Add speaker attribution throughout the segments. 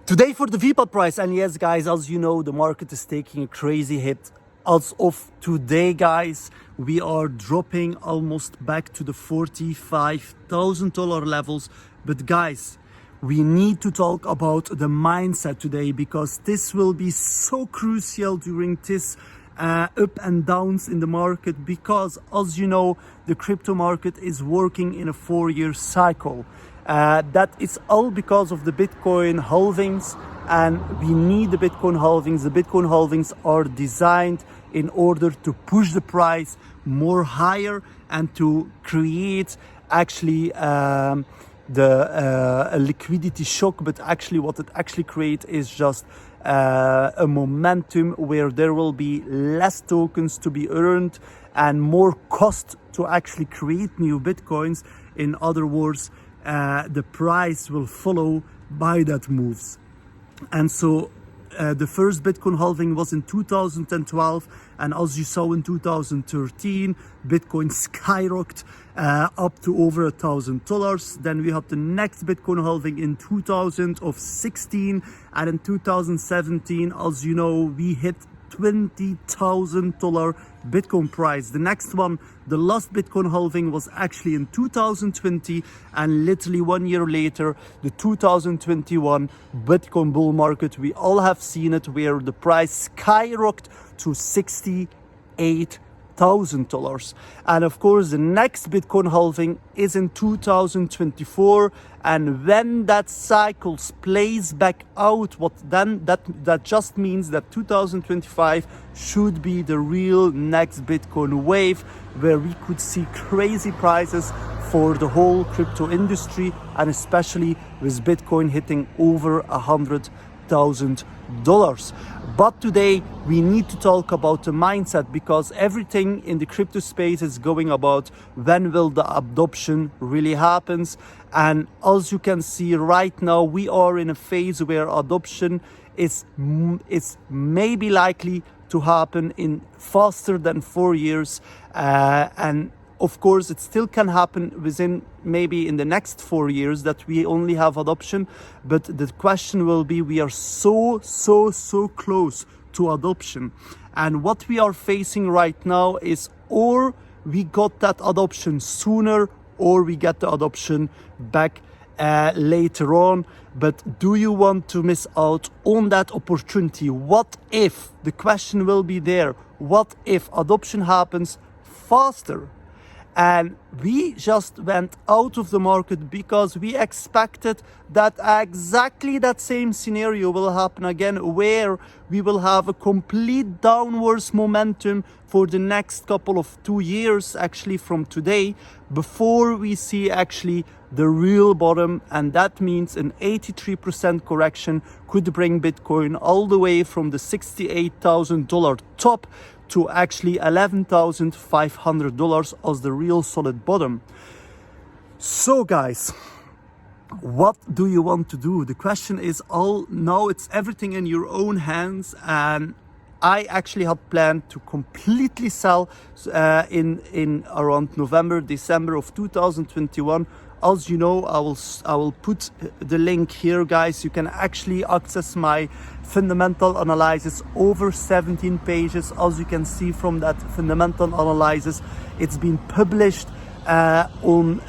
Speaker 1: Today for the Vpad price, and yes guys, as you know, the market is taking a crazy hit. As of today guys, we are dropping almost back to the $45,000 levels. But guys, we need to talk about the mindset today, because this will be so crucial during this up and downs in the market, because as you know, the crypto market is working in a 4-year cycle. That is all because of the Bitcoin halvings, and we need the Bitcoin halvings. The Bitcoin halvings are designed in order to push the price more higher and to create actually a liquidity shock. But actually what it actually creates is just a momentum where there will be less tokens to be earned and more cost to actually create new Bitcoins. In other words, the price will follow by that moves. And so the first Bitcoin halving was in 2012, and as you saw in 2013, Bitcoin skyrocketed up to over $1,000. Then we had the next Bitcoin halving in 2016, and in 2017, as you know, we hit $20,000 Bitcoin price. The next one, the last Bitcoin halving, was actually in 2020, and literally 1 year later, the 2021 Bitcoin bull market. We all have seen it, where the price skyrocketed to $68,000. And of course, the next Bitcoin halving is in 2024. And when that cycle plays back out, what then that just means that 2025 should be the real next Bitcoin wave, where we could see crazy prices for the whole crypto industry, and especially with Bitcoin hitting over $100,000. But today we need to talk about the mindset, because everything in the crypto space is going about when will the adoption really happens. And as you can see right now, we are in a phase where adoption is maybe likely to happen in faster than 4 years, and of course, it still can happen within maybe in the next 4 years that we only have adoption. But the question will be, we are so close to adoption. And what we are facing right now is, or we got that adoption sooner, or we get the adoption back later on. But do you want to miss out on that opportunity? What if, the question will be there, what if adoption happens faster? And we just went out of the market because we expected that exactly that same scenario will happen again, where we will have a complete downwards momentum for the next couple of 2 years, actually from today, before we see actually the real bottom. And that means an 83% correction could bring Bitcoin all the way from the $68,000 top to actually $11,500 as the real solid bottom. So guys, what do you want to do? The question is now it's everything in your own hands. And I actually had planned to completely sell in around November, December of 2021. As you know, I will put the link here, guys. You can actually access my fundamental analysis, over 17 pages. As you can see from that fundamental analysis, it's been published in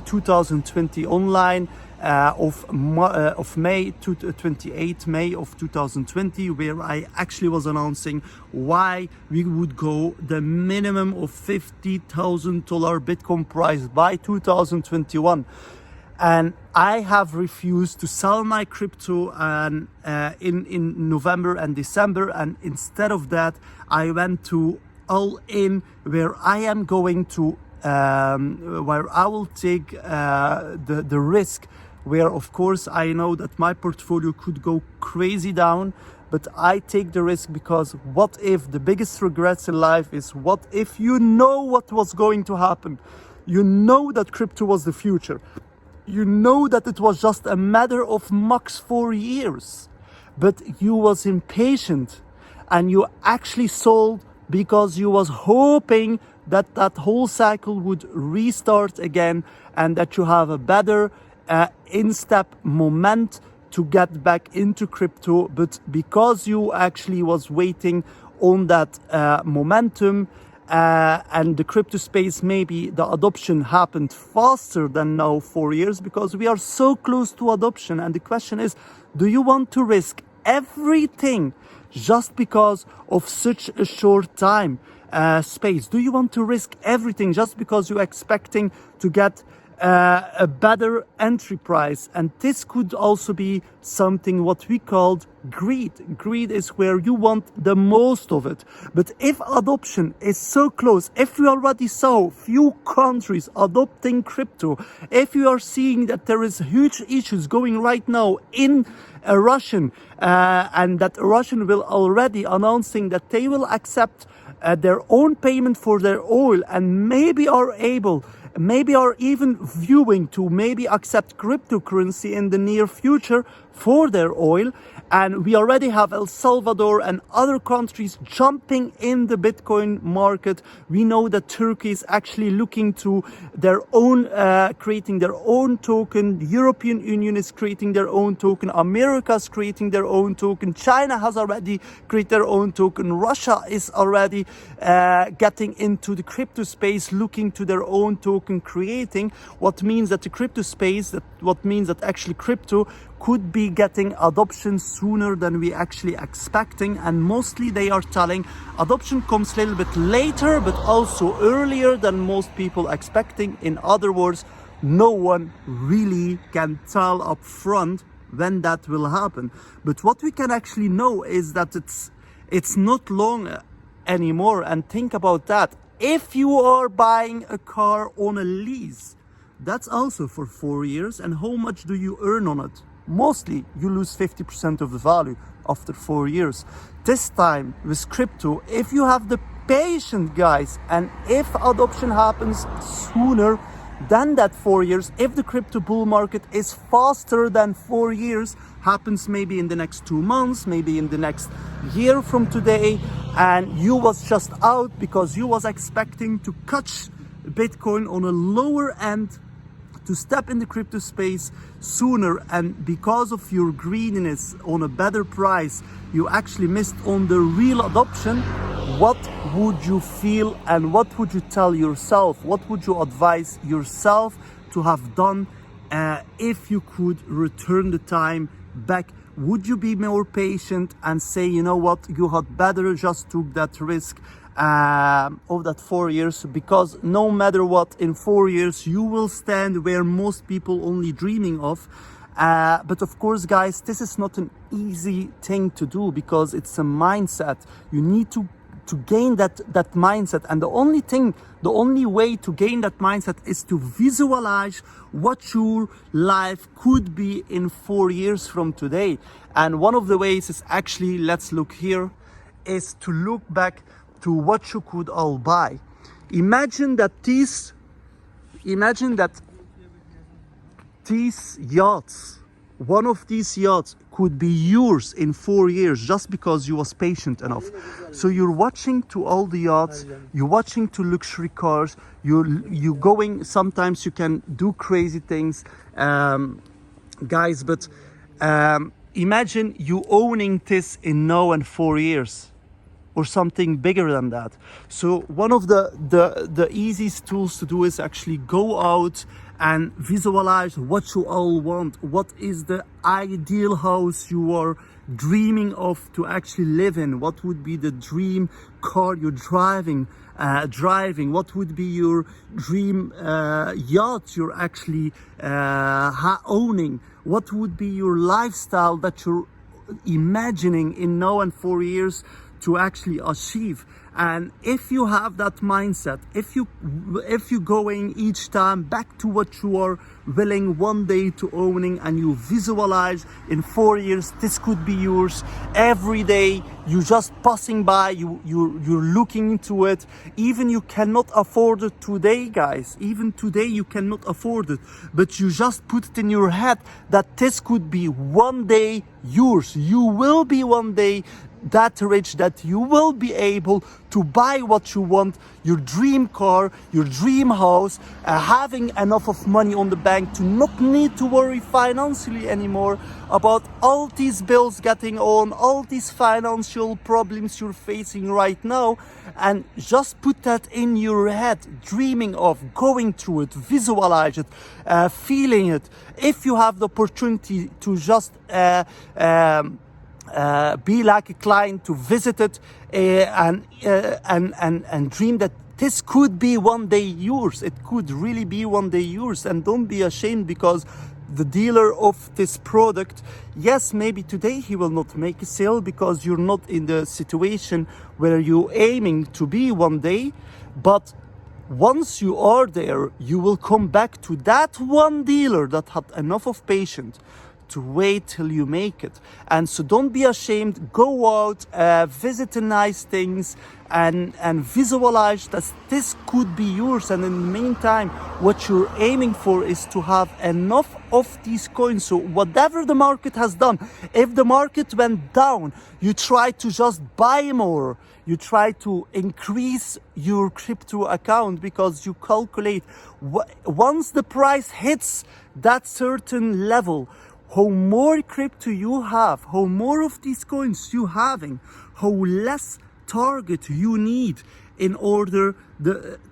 Speaker 1: 2020 online of May 28th May of 2020, where I actually was announcing why we would go the minimum of $50,000 Bitcoin price by 2021. And I have refused to sell my crypto and in November and December, and instead of that I went to all in, where I am going to where I will take the risk, where of course I know that my portfolio could go crazy down, but I take the risk because what if? The biggest regrets in life is, what if you know what was going to happen? You know that crypto was the future. You know that it was just a matter of max 4 years, but you was impatient and you actually sold because you was hoping that that whole cycle would restart again, and that you have a better in-step moment to get back into crypto, but because you actually was waiting on that momentum, and the crypto space, maybe the adoption happened faster than now 4 years, because we are so close to adoption. And the question is, do you want to risk everything just because of such a short time space? Do you want to risk everything just because you're expecting to get a better entry price? And this could also be something what we called greed. Greed is where you want the most of it. But if adoption is so close, if we already saw few countries adopting crypto, if you are seeing that there is huge issues going right now in Russian, and that Russian will already announcing that they will accept their own payment for their oil, and maybe are even viewing to maybe accept cryptocurrency in the near future for their oil. And we already have El Salvador and other countries jumping in the Bitcoin market. We know that Turkey is actually looking to their own, creating their own token. The European Union is creating their own token. America is creating their own token. China has already created their own token. Russia is already getting into the crypto space, looking to their own token creating. What means that the crypto space, what means that actually crypto could be getting adoption sooner than we actually expecting. And mostly they are telling adoption comes a little bit later, but also earlier than most people expecting. In other words, no one really can tell up front when that will happen. But what we can actually know is that it's not long anymore. And think about that. If you are buying a car on a lease, that's also for 4 years. And how much do you earn on it? Mostly you lose 50% of the value after 4 years. This time with crypto, if you have the patience, guys, and if adoption happens sooner than that 4 years, if the crypto bull market is faster than 4 years, happens maybe in the next 2 months, maybe in the next year from today, and you was just out because you was expecting to catch Bitcoin on a lower end, to step in the crypto space sooner, and because of your greediness on a better price, you actually missed on the real adoption. What would you feel and what would you tell yourself? What would you advise yourself to have done if you could return the time back? Would you be more patient and say, you know what, you had better just took that risk of that 4 years, because no matter what, in 4 years you will stand where most people only dreaming of. But of course, guys, this is not an easy thing to do, because it's a mindset. You need to gain that mindset, and the only way to gain that mindset is to visualize what your life could be in 4 years from today. And one of the ways is actually, let's look here, is to look back to what you could all buy. Imagine that these yachts, one of these yachts could be yours in 4 years just because you was patient enough. So you're watching to all the yachts, you're watching to luxury cars, you going, sometimes you can do crazy things, guys, but imagine you owning this in now and 4 years. Or something bigger than that. So one of the easiest tools to do is actually go out and visualize what you all want. What is the ideal house you are dreaming of to actually live in? What would be the dream car you're driving? What would be your dream yacht you're actually owning? What would be your lifestyle that you're imagining in now and 4 years to actually achieve? And if you have that mindset, if you going each time back to what you are willing one day to owning, and you visualize in 4 years this could be yours, every day you just passing by, you're looking into it. Even you cannot afford it today, guys, even today you cannot afford it, but you just put it in your head that this could be one day yours. You will be one day that rich that you will be able to buy what you want, your dream car, your dream house, having enough of money on the bank to not need to worry financially anymore about all these bills getting on, all these financial problems you're facing right now, and just put that in your head, dreaming of, going through it, visualize it, feeling it. If you have the opportunity to just be like a client, to visit it and dream that this could be one day yours. It could really be one day yours. And don't be ashamed, because the dealer of this product, yes, maybe today he will not make a sale because you're not in the situation where you're aiming to be one day, but once you are there, you will come back to that one dealer that had enough of patience to wait till you make it. And so don't be ashamed, go out, visit the nice things, and visualize that this could be yours. And in the meantime, what you're aiming for is to have enough of these coins. So whatever the market has done, if the market went down, you try to just buy more. You try to increase your crypto account, because you calculate once the price hits that certain level, how more crypto you have, how more of these coins you having, how less target you need in order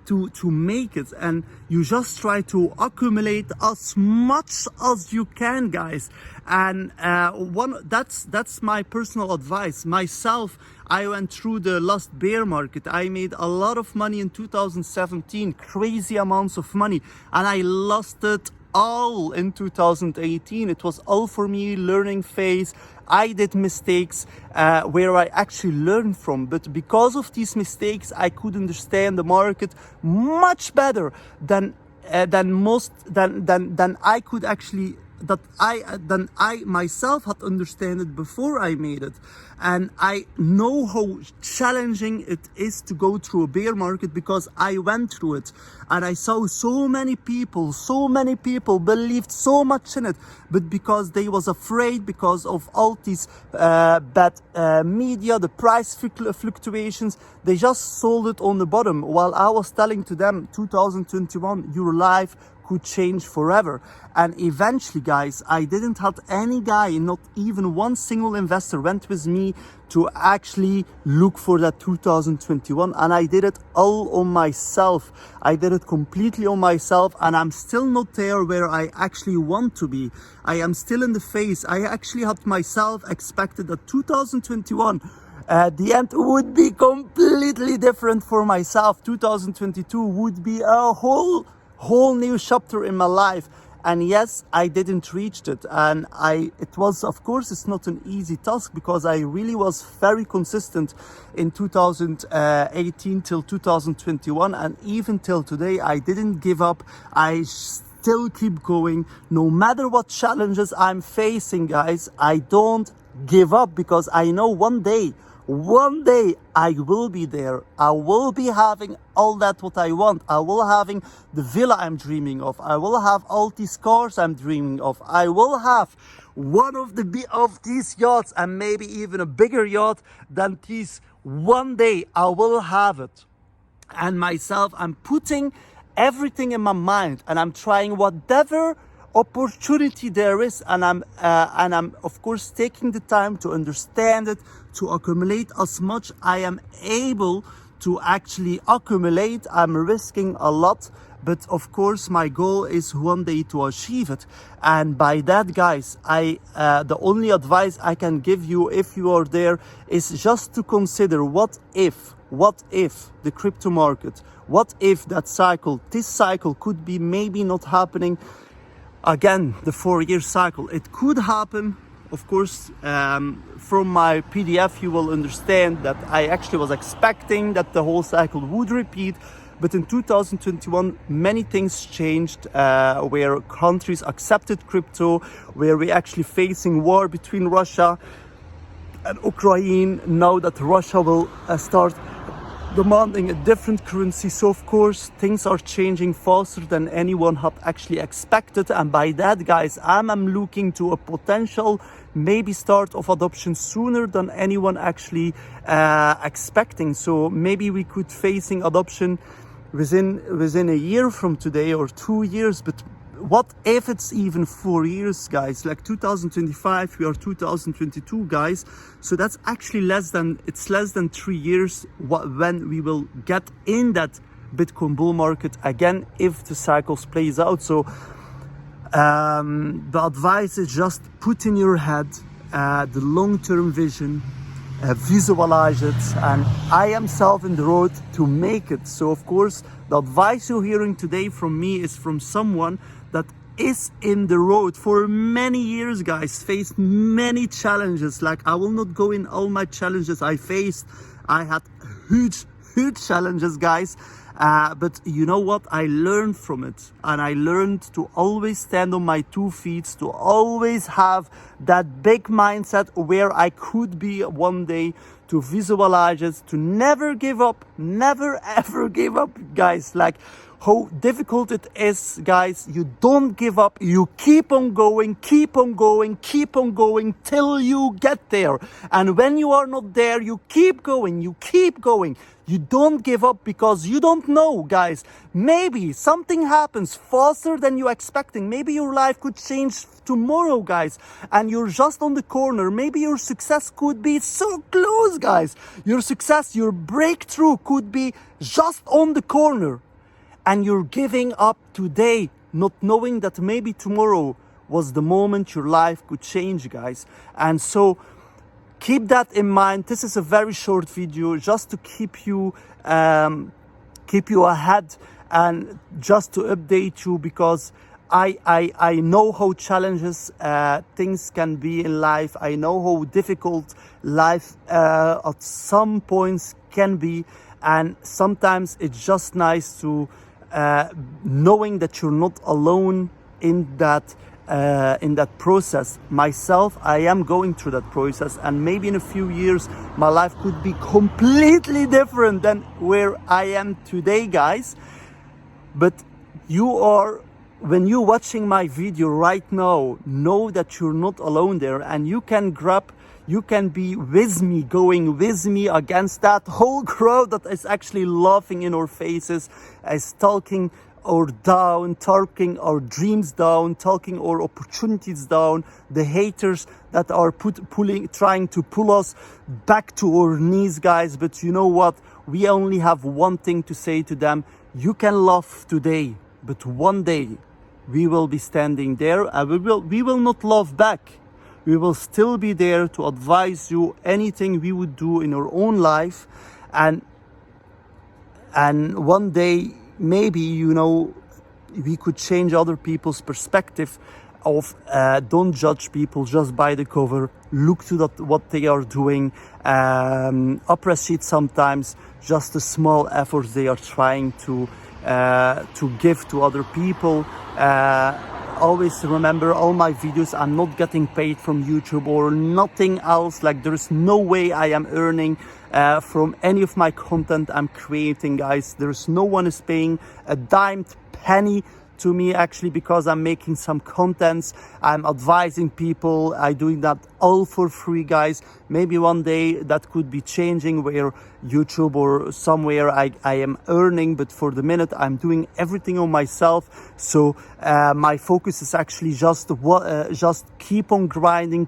Speaker 1: to make it. And you just try to accumulate as much as you can, guys. And that's my personal advice. Myself, I went through the last bear market. I made a lot of money in 2017, crazy amounts of money, and I lost it all in 2018. It was all for me learning phase. I did mistakes where I actually learned from, but because of these mistakes, I could understand the market much better than I could actually than I myself had understand it before I made it. And I know how challenging it is to go through a bear market, because I went through it and I saw so many people believed so much in it, but because they was afraid, because of all these bad media, the price fluctuations, they just sold it on the bottom, while I was telling to them 2021 your life could change forever. And eventually, guys, I didn't have any guy, not even one single investor went with me to actually look for that 2021. And I did it all on myself. I did it completely on myself, and I'm still not there where I actually want to be. I am still in the phase. I actually had myself expected that 2021 the end would be completely different for myself. 2022 would be a whole new chapter in my life. And yes, I didn't reach it. And it was, of course, it's not an easy task, because I really was very consistent in 2018 till 2021. And even till today, I didn't give up. I still keep going. No matter what challenges I'm facing, guys, I don't give up, because I know one day I will be there. I will be having all that what I want. I will having the villa I'm dreaming of. I will have all these cars I'm dreaming of. I will have one of these yachts, and maybe even a bigger yacht than these. One day I will have it. And myself, I'm putting everything in my mind, and I'm trying whatever opportunity there is, and I'm of course taking the time to understand it, to accumulate as much I am able to actually accumulate. I'm risking a lot, but of course my goal is one day to achieve it. And by that, guys, the only advice I can give you, if you are there, is just to consider what if the crypto market, what if this cycle could be maybe not happening again, the 4-year cycle. It could happen. Of course, from my PDF, you will understand that I actually was expecting that the whole cycle would repeat. But in 2021, many things changed, where countries accepted crypto, where we're actually facing war between Russia and Ukraine. Now that Russia will start demanding a different currency. So of course things are changing faster than anyone had actually expected, and by that, guys, I'm looking to a potential maybe start of adoption sooner than anyone actually expecting. So maybe we could facing adoption within a year from today or 2 years, but what if it's even 4 years, guys? Like 2025, we are 2022, guys. So that's actually less than 3 years when we will get in that Bitcoin bull market again, if the cycles plays out. So the advice is just put in your head the long-term vision, visualize it, and I am self in the road to make it. So of course the advice you're hearing today from me is from someone that is in the road for many years, guys, faced many challenges. Like, I will not go in all my challenges I faced. I had huge challenges, guys. But you know what? I learned from it, and I learned to always stand on my 2 feet, to always have that big mindset where I could be one day, to visualize it, to never give up, never ever give up, guys. Like, how difficult it is, guys, you don't give up, you keep on going, keep on going, keep on going till you get there. And when you are not there, you keep going, you keep going. You don't give up, because you don't know, guys. Maybe something happens faster than you're expecting. Maybe your life could change tomorrow, guys, and you're just on the corner. Maybe your success could be so close, guys. Your success, your breakthrough could be just on the corner. And you're giving up today, not knowing that maybe tomorrow was the moment your life could change, guys. And so keep that in mind. This is a very short video just to keep you ahead and just to update you, because I know how challenges things can be in life. I know how difficult life at some points can be, and sometimes it's just nice to knowing that you're not alone in that process. Myself, I am going through that process, and maybe in a few years my life could be completely different than where I am today, guys. But when you're watching my video right now, know that you're not alone there, and you can be with me, going with me against that whole crowd that is actually laughing in our faces, is talking our dreams down, talking our opportunities down, the haters that are trying to pull us back to our knees, guys. But you know what? We only have one thing to say to them: you can laugh today, but one day we will be standing there, and we will not laugh back. We will still be there to advise you anything we would do in our own life, and one day maybe, you know, we could change other people's perspective of don't judge people just by the cover. Look to what they are doing. Appreciate sometimes just the small efforts they are trying to give to other people. Always remember, all my videos, I'm not getting paid from YouTube or nothing else. Like, there is no way I am earning from any of my content I'm creating, guys. There's no one is paying a dime penny to me, actually, because I'm making some contents, I'm advising people, I'm doing that all for free, guys. Maybe one day that could be changing, where YouTube or somewhere I am earning, but for the minute I'm doing everything on myself. So my focus is actually just keep on grinding,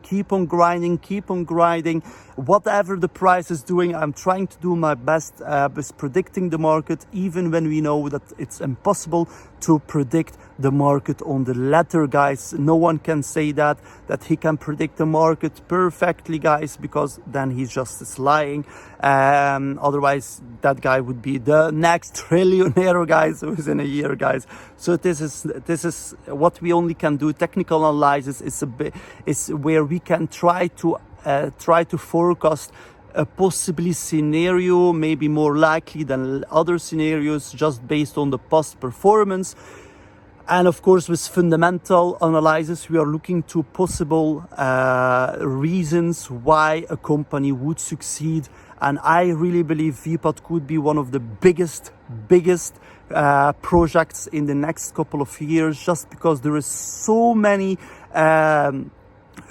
Speaker 1: whatever the price is doing. I'm trying to do my best with predicting the market, even when we know that it's impossible to predict the market on the letter, guys. No one can say that he can predict the market perfectly, guys, because then he's just lying. Otherwise that guy would be the next trillionaire, guys, within a year, guys. So this is what we only can do. Technical analysis is where we can try to forecast a possibly scenario, maybe more likely than other scenarios, just based on the past performance. And of course, with fundamental analysis, we are looking to possible reasons why a company would succeed and I really believe Vpad could be one of the biggest projects in the next couple of years, just because there is so many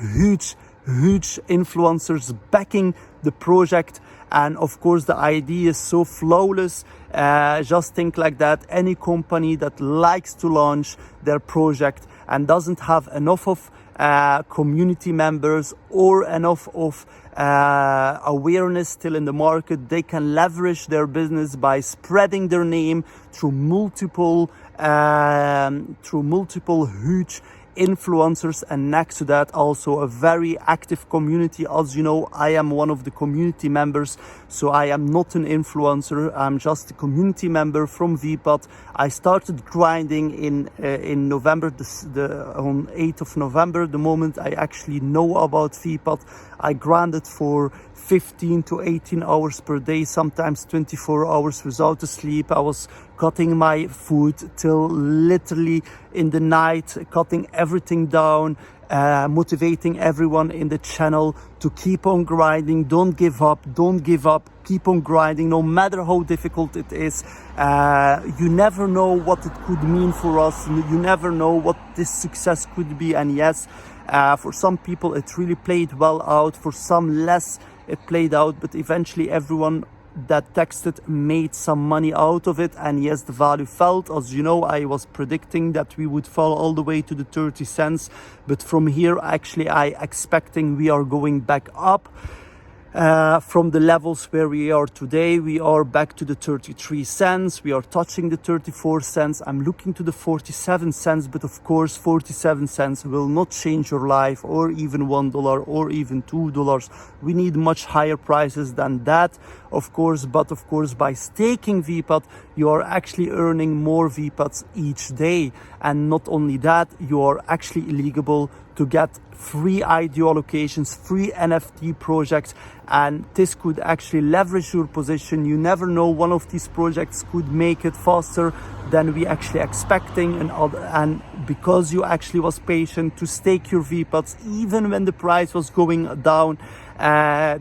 Speaker 1: huge influencers backing the project. And of course the idea is so flawless. Just think like that, any company that likes to launch their project and doesn't have enough of community members or enough of awareness still in the market, they can leverage their business by spreading their name through multiple huge influencers, and next to that also a very active community. As you know, I am one of the community members, so I am not an influencer, I'm just a community member from Vpad. I started grinding in November, on 8th of November, the moment I actually know about Vpad. I grinded for 15 to 18 hours per day, sometimes 24 hours without sleep. I was cutting my food till literally in the night, cutting everything down, motivating everyone in the channel to keep on grinding. Don't give up, keep on grinding, no matter how difficult it is. You never know what it could mean for us. You never know what this success could be. And yes, for some people it really played well out, for some less it played out, but eventually everyone that texted made some money out of it. And yes, the value fell. As you know, I was predicting that we would fall all the way to the 30 cents, but from here actually I expecting we are going back up. From the levels where we are today, we are back to the 33 cents. We are touching the 34 cents. I'm looking to the 47 cents, but of course 47 cents will not change your life, or even $1 or even $2. We need much higher prices than that, of course. But of course, by staking Vpad, you are actually earning more Vpads each day. And not only that, you are actually eligible to get free IDO allocations, free NFT projects, and this could actually leverage your position. You never know, one of these projects could make it faster than we actually expecting, and because you actually was patient to stake your Vpads even when the price was going down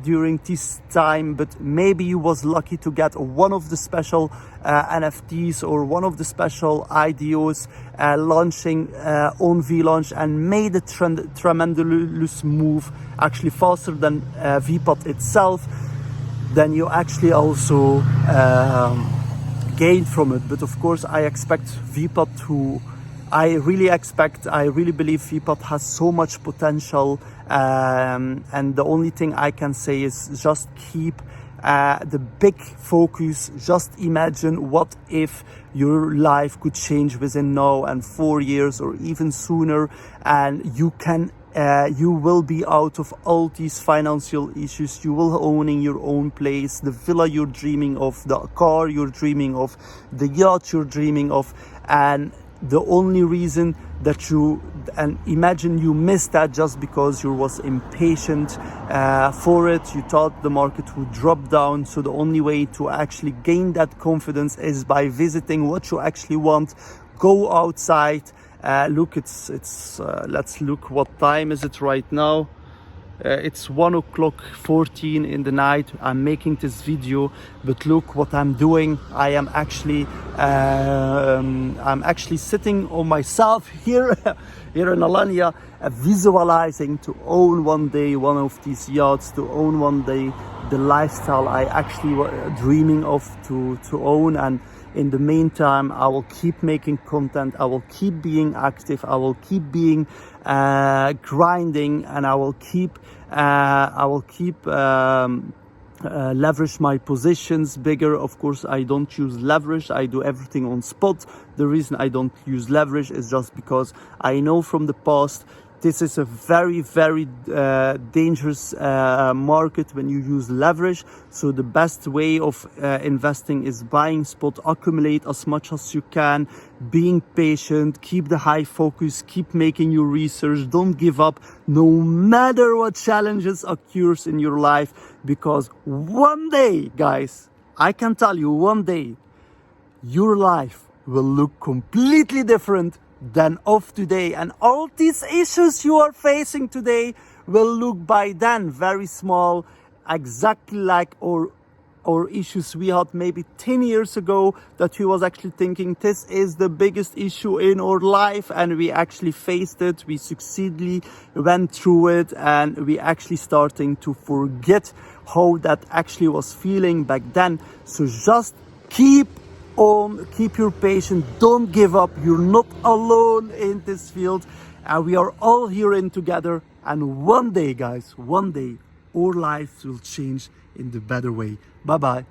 Speaker 1: during this time. But maybe you was lucky to get one of the special NFTs or one of the special IDOs launching on VLaunch, and made a tremendous move, actually faster than Vpad itself. Then you actually also gain from it. But of course, I expect Vpad to, I really believe Vpad has so much potential, and the only thing I can say is just keep the big focus. Just imagine what if your life could change within now and 4 years or even sooner, and you will be out of all these financial issues. You will owning your own place, the villa you're dreaming of, the car you're dreaming of, the yacht you're dreaming of. And the only reason that and imagine you missed that just because you was impatient for it. You thought the market would drop down. So the only way to actually gain that confidence is by visiting what you actually want. Go outside. Look, let's look, what time is it right now? It's 1:14 in the night. I'm making this video, but look what I'm doing. I'm actually sitting on myself here in Alanya, visualizing to own one day one of these yachts, to own one day the lifestyle I actually was dreaming of to own. And in the meantime, I will keep making content, I will keep being active, I will keep being grinding, and I will keep leverage my positions bigger. Of course, I don't use leverage, I do everything on spot. The reason I don't use leverage is just because I know from the past this is a very dangerous market when you use leverage. So the best way of investing is buying spot, accumulate as much as you can, being patient, keep the high focus, keep making your research, don't give up no matter what challenges occurs in your life, because one day, guys, I can tell you, one day your life will look completely different than of today, and all these issues you are facing today will look by then very small. exactly like our issues we had maybe 10 years ago, that he was actually thinking this is the biggest issue in our life, and we actually faced it, we succeedingly went through it, and we actually starting to forget how that actually was feeling back then. So just keep your patience, don't give up, you're not alone in this field, and we are all here in together, and one day guys, one day our lives will change in the better way. Bye bye.